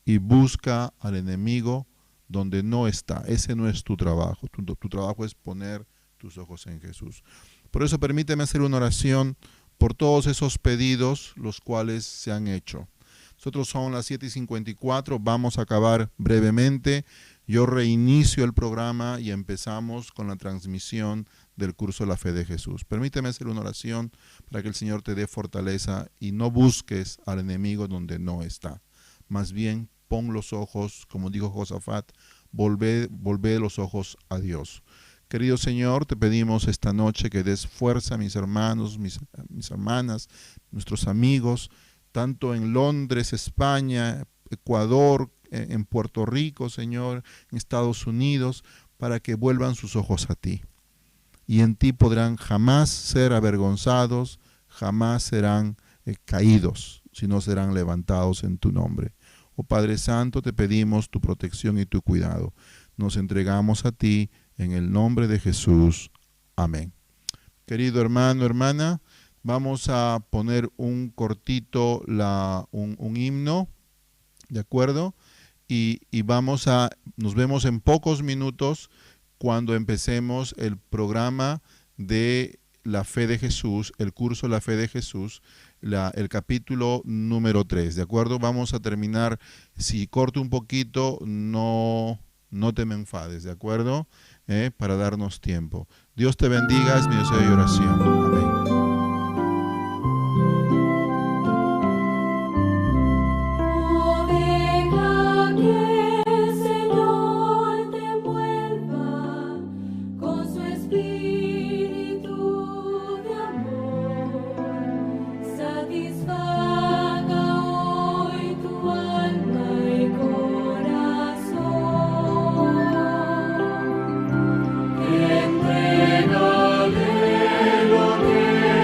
y busca al enemigo donde no está. Ese no es tu trabajo. Tu trabajo es poner tus ojos en Jesús. Por eso permíteme hacer una oración por todos esos pedidos los cuales se han hecho. Nosotros son las 7:54, vamos a acabar brevemente. Yo reinicio el programa y empezamos con la transmisión del curso de la fe de Jesús. Permíteme hacer una oración para que el Señor te dé fortaleza y no busques al enemigo donde no está. Más bien, pon los ojos, como dijo Josafat, volvé los ojos a Dios. Querido Señor, te pedimos esta noche que des fuerza a mis hermanos, mis hermanas, nuestros amigos, tanto en Londres, España, Ecuador, en Puerto Rico, Señor, en Estados Unidos, para que vuelvan sus ojos a ti. Y en ti podrán jamás ser avergonzados, jamás serán caídos, sino serán levantados en tu nombre. Oh Padre Santo, te pedimos tu protección y tu cuidado. Nos entregamos a ti en el nombre de Jesús. Amén. Querido hermano, hermana, vamos a poner un cortito, un himno, ¿de acuerdo? Y nos vemos en pocos minutos cuando empecemos el programa de la fe de Jesús, el curso La Fe de Jesús, el capítulo número 3, ¿de acuerdo? Vamos a terminar, si corto un poquito, no te me enfades, ¿de acuerdo? Para darnos tiempo. Dios te bendiga, es mi deseo y oración. Amén. Entrégale lo que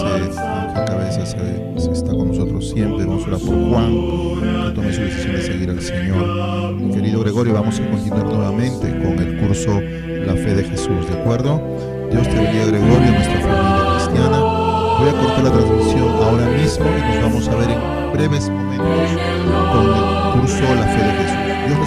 Ángel Cabezas está con nosotros siempre. Vamos a orar por Juan, que tome su decisión de seguir al Señor. Mi querido Gregorio, vamos a continuar nuevamente con el curso La Fe de Jesús, ¿de acuerdo? Dios te bendiga, Gregorio, nuestra familia cristiana. Voy a cortar la transmisión ahora mismo y nos vamos a ver en breves momentos